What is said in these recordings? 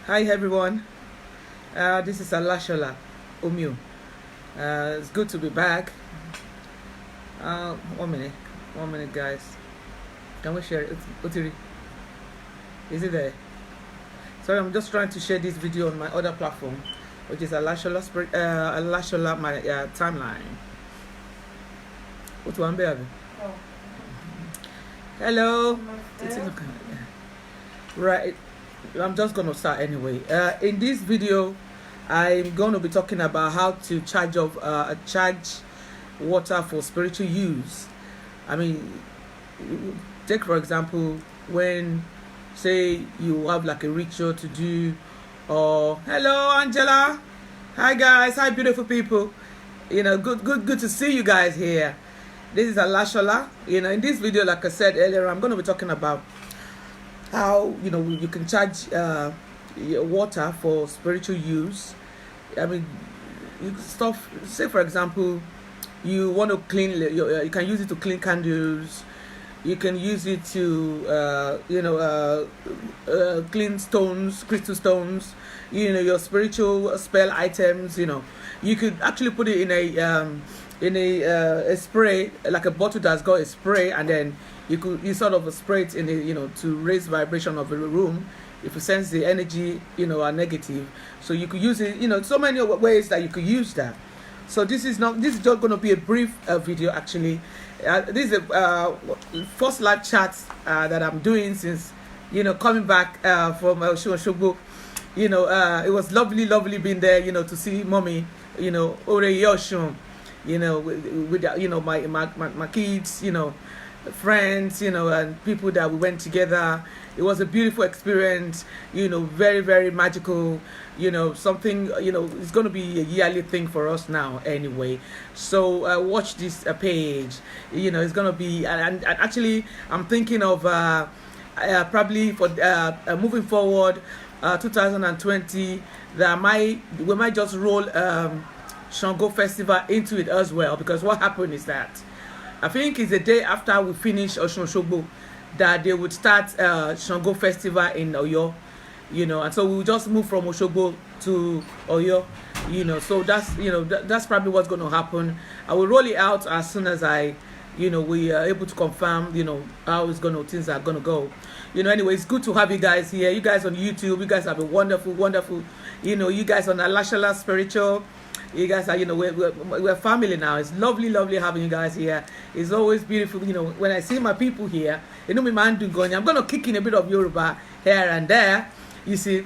Hi everyone, this is Alashola Omio. It's good to be back. 1 minute, guys. Can we share it? Otiri, is it there? Sorry, I'm just trying to share this video on my other platform, which is Alashola my timeline. What one baby? Hello. Right. I'm just going to start anyway. In this video, I'm going to be talking about how to charge water for spiritual use. I mean, take for example, when say you have like a ritual to do, or hello Angela, hi guys, hi beautiful people. Good to see you guys here. This is Alashola. In this video, like I said earlier, I'm going to be talking about how you can charge water for spiritual use. I mean, stuff. Say for example, you want to clean. You can use it to clean candles. You can use it to clean stones, crystal stones. Your spiritual spell items. You could actually put it in a spray, like a bottle that's got a spray, and then you sort of spray it in to raise vibration of the room if you sense the energy are negative. So you could use it so many ways that you could use that. So this is just going to be a brief video actually. This is a first live chat that I'm doing since coming back from Shogbo. It was lovely being there to see mommy Ore Yoshun, with my kids, friends, and people that we went together. It was a beautiful experience, very magical, something, it's going to be a yearly thing for us now anyway. So watch this page, it's going to be, and actually I'm thinking of probably for moving forward 2020 that we might just roll Shango Festival into it as well, because what happened is that I think it's the day after we finish Osun Osogbo that they would start Shango Festival in Oyo, and so we'll just move from Osogbo to Oyo, so that's probably what's going to happen. I will roll it out as soon as we are able to confirm, how things are going to go. Anyway, it's good to have you guys here. You guys on YouTube, you guys have a wonderful, you guys on Alashola Spiritual. You guys are, we're family now. It's lovely having you guys here. It's always beautiful, when I see my people here, me man do going. I'm going to kick in a bit of Yoruba here and there, you see.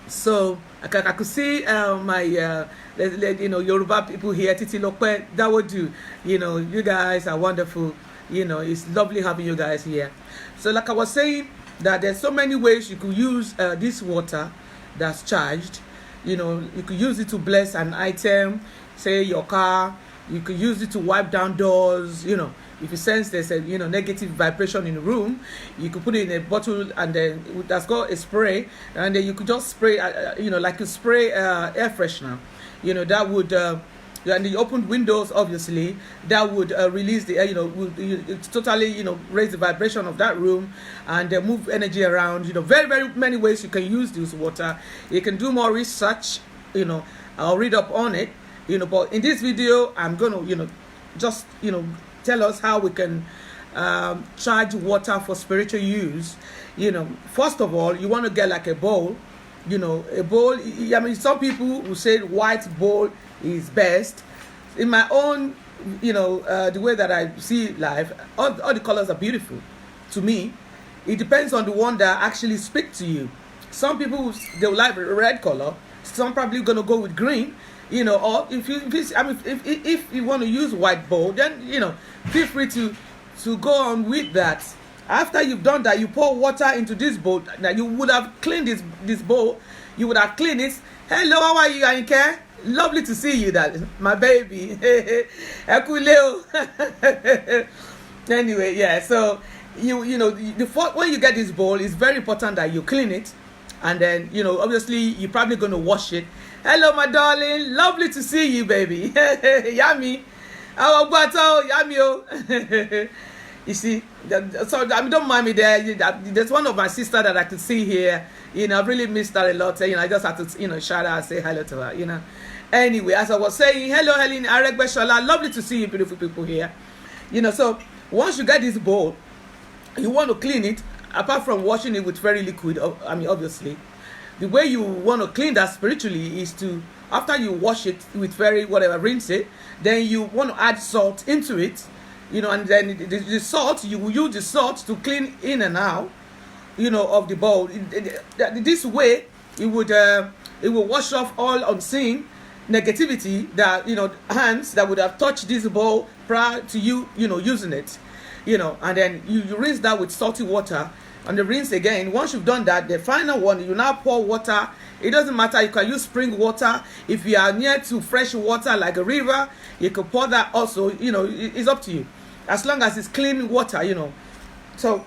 So I could see my Yoruba people here, Titi Lokwe, that would do. You guys are wonderful. It's lovely having you guys here. So like I was saying, that there's so many ways you could use this water that's charged. You could use it to bless an item, say your car. You could use it to wipe down doors. If you sense there's a negative vibration in the room, you could put it in a bottle, and then that's got a spray, and then you could just spray like you spray air freshener. That would and the opened windows, obviously, that would release the air, would totally, raise the vibration of that room and move energy around. Very many ways you can use this water. You can do more research, I'll read up on it, but in this video, I'm going to, just, tell us how we can charge water for spiritual use. First of all, you want to get like a bowl, a bowl. I mean, some people will say white bowl is best. In my own, the way that I see life, all the colors are beautiful to me. It depends on the one that actually speak to you. Some people, they will like red color. Some probably gonna go with green, or if you want to use white bowl, then feel free to go on with that. After you've done that, you pour water into this bowl. Now you would have cleaned this bowl. You would have cleaned it. Hello, how are you, Ayinke? Lovely to see you, that my baby. Anyway, yeah. So when you get this bowl, it's very important that you clean it, and then obviously you're probably gonna wash it. Hello, my darling. Lovely to see you, baby. Yummy. Yummy. You see, so I mean, don't mind me there. There's one of my sister that I could see here. I've really missed her a lot. I just had to, shout out and say hello to her. Anyway, as I was saying, hello, Helen Aregbeshola. Lovely to see you, beautiful people here. So once you get this bowl, you want to clean it. Apart from washing it with very liquid, obviously, the way you want to clean that spiritually is to, after you wash it with rinse it, then you want to add salt into it. And then the salt, you will use the salt to clean in and out, of the bowl. This way, it will wash off all unseen negativity that, hands that would have touched this bowl prior to you, using it, and then you rinse that with salty water, and the rinse again. Once you've done that, the final one, you now pour water. It doesn't matter, you can use spring water. If you are near to fresh water like a river, you can pour that also. It's up to you, as long as it's clean water. So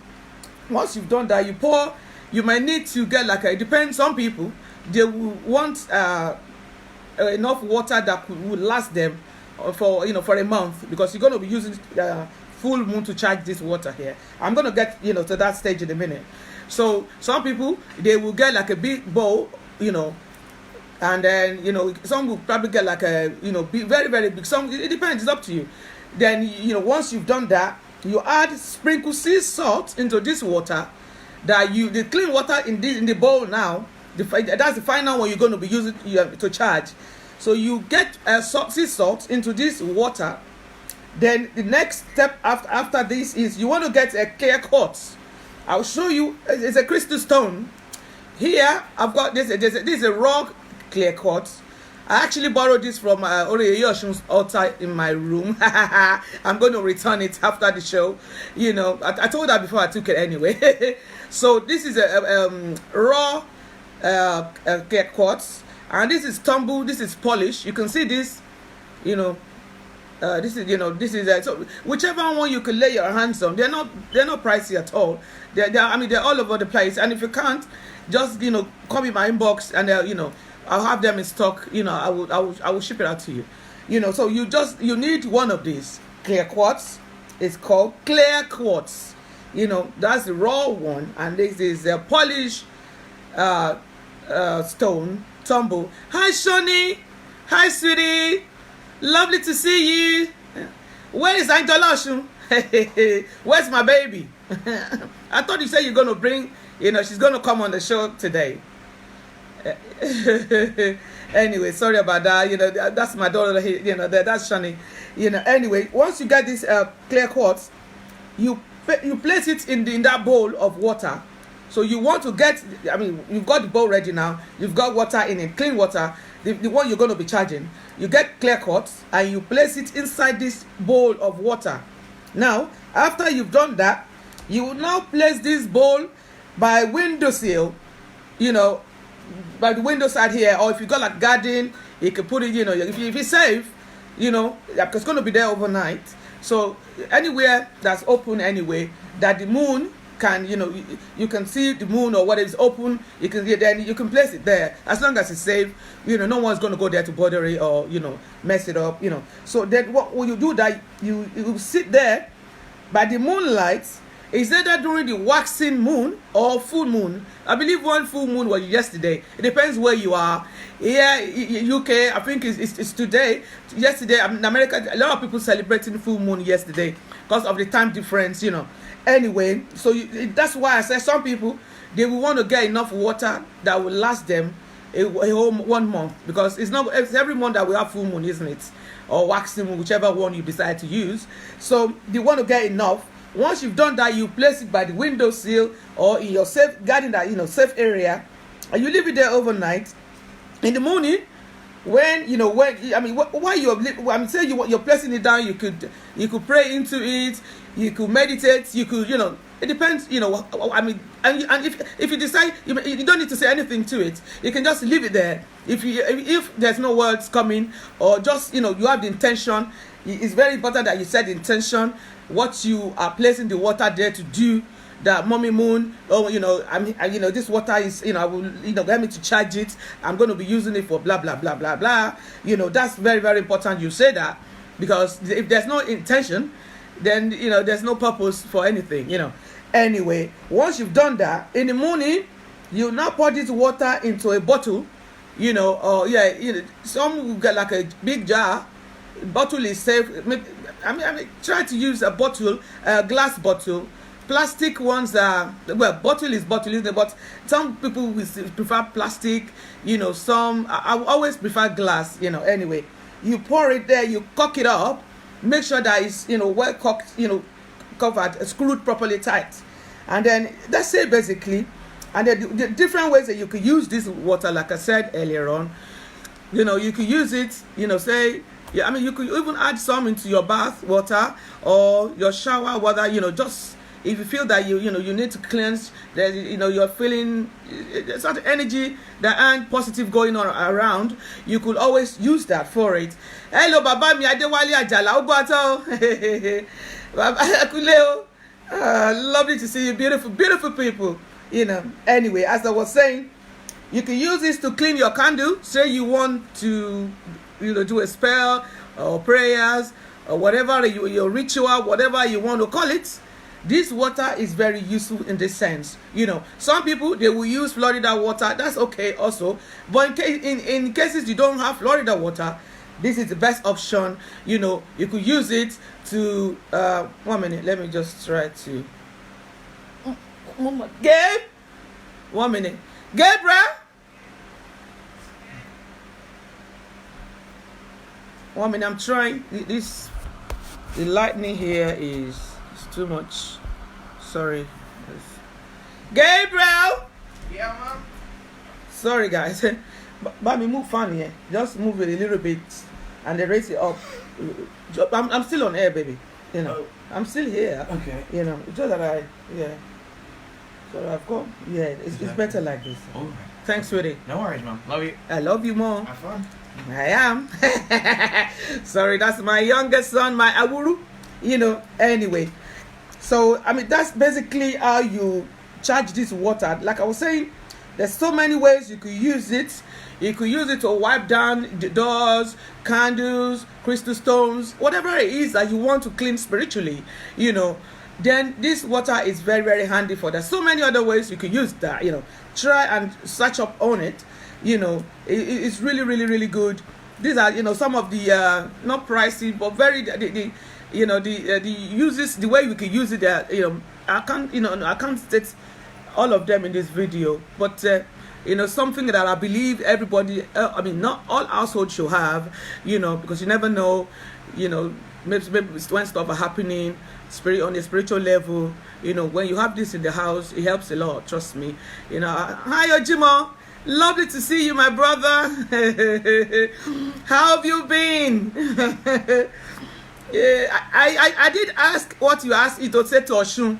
once you've done that, you pour. You might need to get it depends. Some people, they will want enough water that would last them for a month, because you're going to be using full moon to charge this water here. I'm going to get to that stage in a minute. So some people, they will get a big bowl, and then some will probably get a very, very big. Some, it depends, it's up to you. Then once you've done that, you add sprinkle sea salt into this water, the clean water in the bowl now. That's the final one you're going to be using to charge. So you get sea salt into this water. Then the next step after this is you want to get a clear quartz. I'll show you. It's a crystal stone. Here I've got this. This is a raw clear quartz. I actually borrowed this from Oreye Yoshun's altar in my room. I'm going to return it after the show. I told her before I took it anyway. So this is a raw clear quartz, and this is tumble. This is polish. You can see this. This is so whichever one you can lay your hands on. They're not pricey at all. They're all over the place. And if you can't, just call me my inbox, and I'll have them in stock. I will ship it out to you. So you need one of these clear quartz. It's called clear quartz. That's the raw one, and this is a polished stone tumble. Hi Shoni, hi sweetie, lovely to see you. Where is Angel Oshun? Where's my baby? I thought you said you're gonna bring, she's gonna come on the show today. Anyway, sorry about that. That's my daughter. That's Shani. Anyway, once you get this clear quartz, you place it in that bowl of water. So you want to get, you've got the bowl ready now. You've got water in it, clean water, the one you're going to be charging. You get clear quartz and you place it inside this bowl of water. Now, after you've done that, you will now place this bowl by windowsill, by the window side here, or if you got a garden, you can put it, if it's safe, it's going to be there overnight. So anywhere that's open anyway, that the moon can, you can see the moon, or what is open, you can place it there, as long as it's safe. No one's going to go there to bother it or mess it up. So then what will you do? That you sit there by the moonlight. Is either during the waxing moon or full moon. I believe one full moon was yesterday. It depends where you are. Here in UK, I think it's today. Yesterday, in America, a lot of people celebrating full moon yesterday because of the time difference. Anyway, so that's why I said some people, they will want to get enough water that will last them a whole 1 month, because it's every month that we have full moon, isn't it? Or waxing moon, whichever one you decide to use. So they want to get enough. Once you've done that, you place it by the windowsill or in your safe garden, safe area, and you leave it there overnight. In the morning, while you're placing it down, you could pray into it, you could meditate, you could, it depends, and if you decide, you don't need to say anything to it. You can just leave it there. If there's no words coming, or just, you have the intention. It's very important that you set the intention, what you are placing the water there to do. That mommy moon, this water is, I will, get me to charge it. I'm going to be using it for blah blah blah blah blah. That's very, very important. You say that, because if there's no intention, then there's no purpose for anything. Anyway, once you've done that, in the morning, you now pour this water into a bottle. Or some will get like a big jar. Bottle is safe. Try to use a bottle, a glass bottle. Plastic ones are, bottle is bottle, isn't it? But some people will prefer plastic. Some I always prefer glass. Anyway, you pour it there, you cork it up, make sure that it's well corked, covered, screwed properly tight, and then that's it basically. And then the different ways that you could use this water, like I said earlier on, you could use it, say, you could even add some into your bath water or your shower water, just if you feel that you need to cleanse, that you're feeling there's sort of energy that ain't positive going on around, you could always use that for it. Hello, Baba mi Adewale Ajala Obato. Baba Akuleo. Lovely to see you, beautiful people. Anyway, as I was saying, you can use this to clean your candle. Say you want to do a spell or prayers or whatever your ritual, whatever you want to call it. This water is very useful in this sense. Some people, they will use Florida water. That's okay also. But in cases you don't have Florida water, this is the best option. You could use it to 1 minute. Let me just try to. Gabe, 1 minute. Gabriel, 1 minute. I'm trying. The lightning here is too much. Sorry. Gabriel. Yeah, mom. Sorry, guys. But me move fan here. Just move it a little bit, and then raise it up. I'm still on air, baby. I'm still here. Okay. Just that So I've got, it's better like this. All right. Thanks, sweetie. No worries, mom. Love you. I love you more. Have fun. I am. Sorry, that's my youngest son, my Awuru. Anyway. So, that's basically how you charge this water. Like I was saying, there's so many ways you could use it. You could use it to wipe down the doors, candles, crystal stones, whatever it is that you want to clean spiritually, then this water is very, very handy for that. So many other ways you can use that. Try and search up on it. It's really, really, really good. These are some of the not pricey but very the uses, the way you can use it. I can't state all of them in this video, but something that I believe everybody, not all households should have, because you never know, maybe when stuff are happening on a spiritual level, when you have this in the house, it helps a lot, trust me. Hi Ojimo, lovely to see you, my brother. How have you been? I did ask what you asked Ito said to Oshun,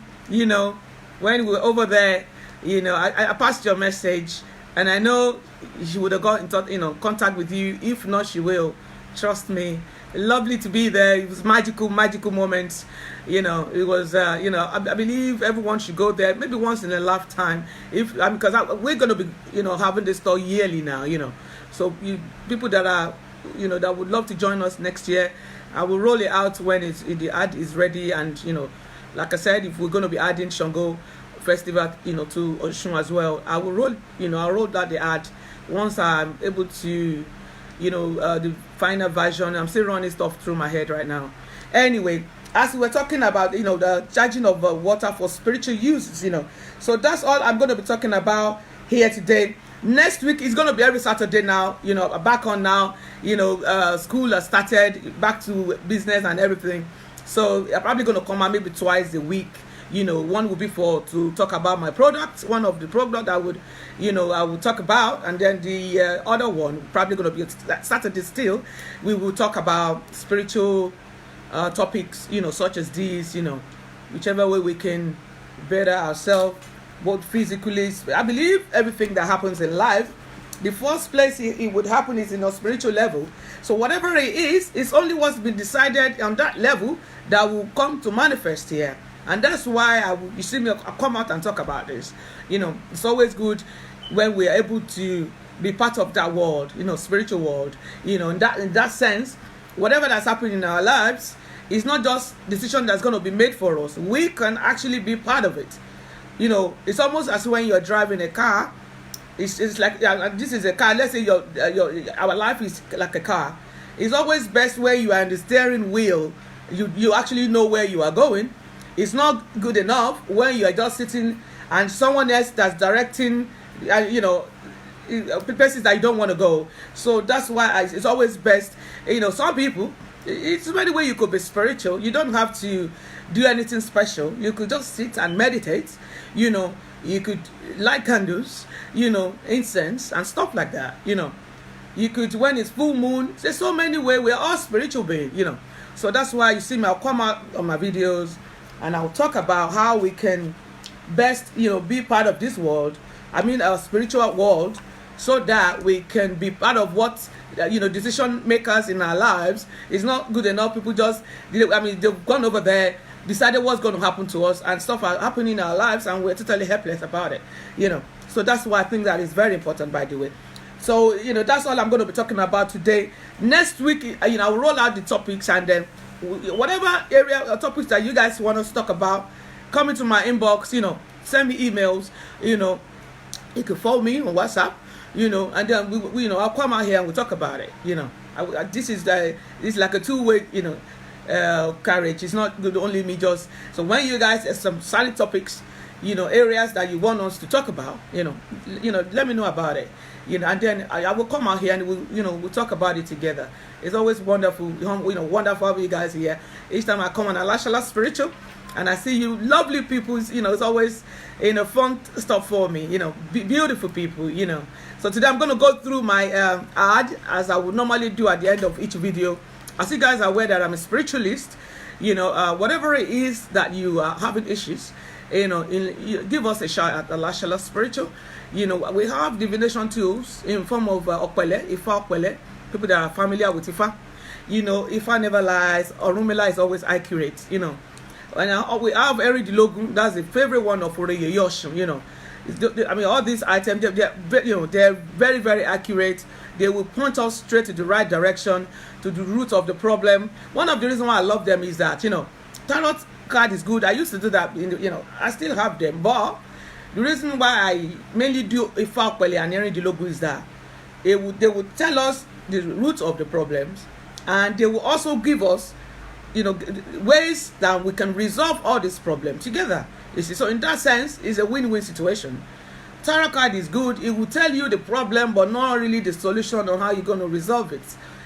when we were over there, I passed your message, and I know she would have got in contact with you. If not, she will, trust me. Lovely to be there. It was magical moments. It was I believe everyone should go there, maybe once in a lifetime, because we're going to be having this store yearly now. So people that are that would love to join us next year, I will roll it out when the ad is ready. And like I said, if we're going to be adding Shango Festival to Oshun as well, I will roll I'll roll out the ad once I'm able to the final version. I'm still running stuff through my head right now. Anyway, as we were talking about the charging of water for spiritual uses, so that's all I'm going to be talking about here today. Next week is going to be every Saturday now, back on now. School has started, back to business and everything, so I'm probably going to come out maybe twice a week. One will be to talk about my product, one of the product I would I will talk about, and then the other one probably going to be Saturday still. We will talk about spiritual topics, such as these, whichever way we can better ourselves, both physically. I believe everything that happens in life, the first place it would happen is in a spiritual level. So whatever it is, it's only what's been decided on that level that will come to manifest here. And that's why you see me come out and talk about this. It's always good when we are able to be part of that world, spiritual world. In that sense, whatever that's happening in our lives, it's not just decision that's going to be made for us. We can actually be part of it. You know, it's almost as when you're driving a car. It's like this is a car. Let's say our life is like a car. It's always best where you are in the steering wheel. You actually know where you are going. It's not good enough when you are just sitting and someone else that's directing, places that you don't want to go. So that's why it's always best. Some people, it's many ways you could be spiritual. You don't have to do anything special. You could just sit and meditate. You could light candles, incense and stuff like that. You could, when it's full moon, there's so many ways. We're all spiritual beings. So that's why you see me, I'll come out on my videos and I'll talk about how we can best, be part of this world. I mean, our spiritual world, so that we can be part of what, decision makers in our lives. It's not good enough. People just, they've gone over there, decided what's going to happen to us, and stuff are happening in our lives, and we're totally helpless about it. So that's why I think that is very important, by the way. So, that's all I'm going to be talking about today. Next week, I'll roll out the topics, and then whatever area or topics that you guys want us to talk about, come into my inbox, send me emails, you can follow me on WhatsApp, and then we I'll come out here and we'll talk about it. This is like a two-way, carriage. It's not good only me just. So when you guys have some solid topics, areas that you want us to talk about, let me know about it. And then I will come out here and we'll talk about it together. It's always wonderful, wonderful having you guys here. Each time I come on Alashala Spiritual and I see you lovely people, it's always, fun stuff for me, beautiful people, So today I'm going to go through my ad as I would normally do at the end of each video. As you guys are aware that I'm a spiritualist, whatever it is that you are having issues, give us a shout at Alashala Spiritual. We have divination tools in form of Okwele, Ifa Okwele, people that are familiar with Ifa. Ifa never lies, Orunmila is always accurate, And we have Eridilogun, that's the favorite one of Oreye Yoshun, all these items, they're very, very accurate. They will point us straight to the right direction, to the root of the problem. One of the reasons why I love them is that, tarot card is good. I used to do that, I still have them, but the reason why I mainly do Ifa Okwele and Eridilogun is that they would tell us the root of the problems, and they will also give us ways that we can resolve all these problems together. You see, so in that sense, it's a win-win situation. Tarot card is good. It will tell you the problem, but not really the solution on how you're going to resolve it.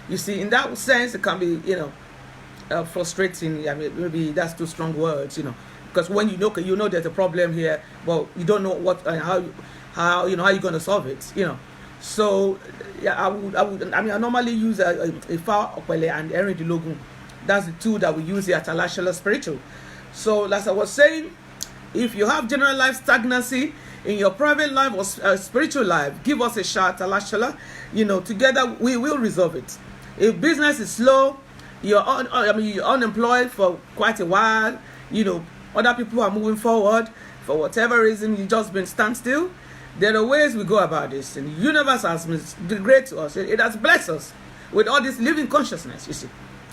You see, in that sense, it can be, frustrating. Maybe that's too strong words, because when you know there's a problem here, but you don't know what and how you're going to solve it, So yeah, I normally use a Ifa Okwele and Eridilogun. That's the tool that we use here at Alashala Spiritual. So, as I was saying, if you have general life stagnancy in your private life or spiritual life, give us a shout, Alashala. Together we will resolve it. If business is slow, you're unemployed for quite a while, other people are moving forward, for whatever reason, you've just been standstill, there are ways we go about this. And the universe has been great to us. It has blessed us with all this living consciousness, you see.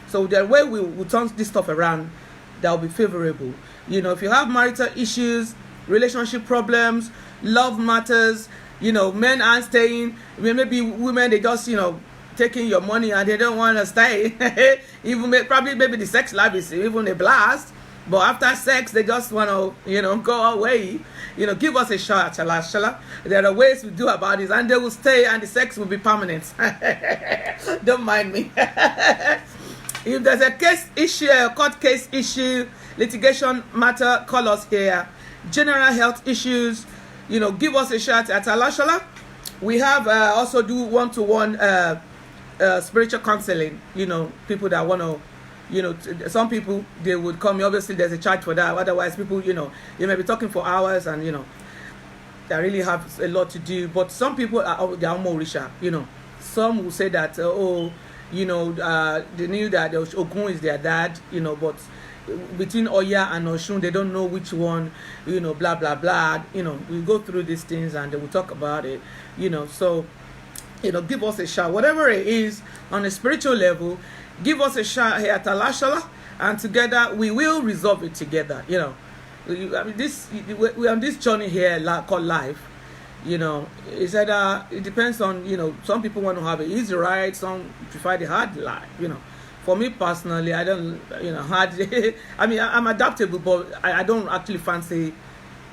So the way we turn this stuff around, that will be favorable. If you have marital issues, relationship problems, love matters, men aren't staying. Maybe women, they just, taking your money and they don't want to stay. Even maybe the sex life is even a blast. But after sex, they just want to, go away. Give us a shot, Shala. There are ways we do about this, and they will stay, and the sex will be permanent. Don't mind me. If there's a case issue, a court case issue, litigation matter, call us here. General health issues, give us a shot at Alashala. We have also do one-to-one spiritual counseling. People that want to, some people, they would come. Obviously, there's a charge for that. Otherwise, people, you may be talking for hours and, they really have a lot to do. But some people, they are more richer, Some will say that, they knew that Ogun is their dad, but between Oya and Oshun, they don't know which one, blah, blah, blah. We go through these things and they will talk about it, So, give us a shot. Whatever it is on a spiritual level, give us a shot here at Alashala, and together we will resolve it together. I mean, we're on this journey here called life. It's either, it depends on, some people want to have an easy ride, some prefer the hard life. For me personally, I don't, hard. I mean, I'm adaptable, but I don't actually fancy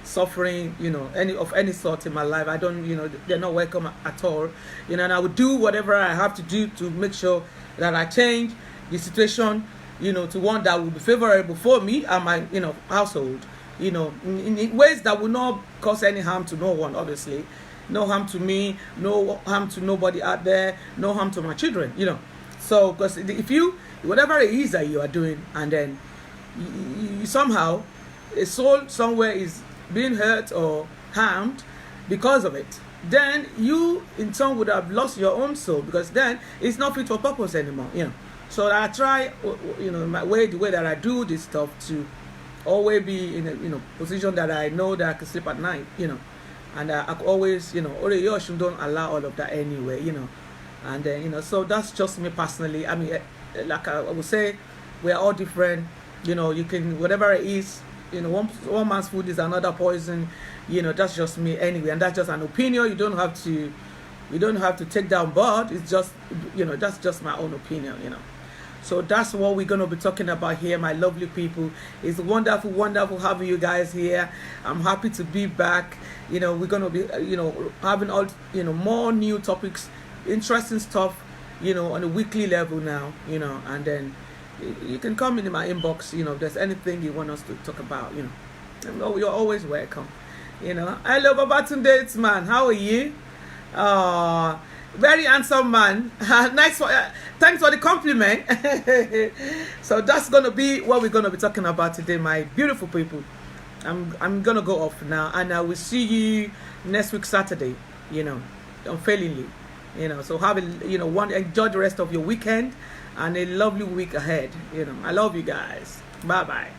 suffering, any sort in my life. I don't, they're not welcome at all. And I would do whatever I have to do to make sure that I change the situation, to one that will be favorable for me and my, household, in ways that will not cause any harm to no one, obviously. No harm to me, no harm to nobody out there, no harm to my children, So, because if whatever it is that you are doing, and then you somehow, a soul somewhere is being hurt or harmed because of it, then you in turn would have lost your own soul, because then it's not fit for purpose anymore. So I try, the way that I do this stuff, to always be in a position that I know that I can sleep at night. And I always, Oreyoshun don't allow all of that anyway. And then so that's just me personally. I mean, like I would say, we are all different. You can, whatever it is, one man's food is another poison. That's just me anyway, and that's just an opinion. You don't have to take down board. It's just, that's just my own opinion. So that's what we're gonna be talking about here, my lovely people. It's wonderful having you guys here. I'm happy to be back. We're gonna be having all more new topics, interesting stuff, on a weekly level now. And then you can come in my inbox, if there's anything you want us to talk about, you're always welcome. Hello, Babatunde, man. How are you? Very handsome man. Thanks for the compliment. So that's gonna be what we're gonna be talking about today, my beautiful people. I'm gonna go off now, and I will see you next week Saturday. Unfailingly. So have enjoy the rest of your weekend and a lovely week ahead. I love you guys. Bye bye.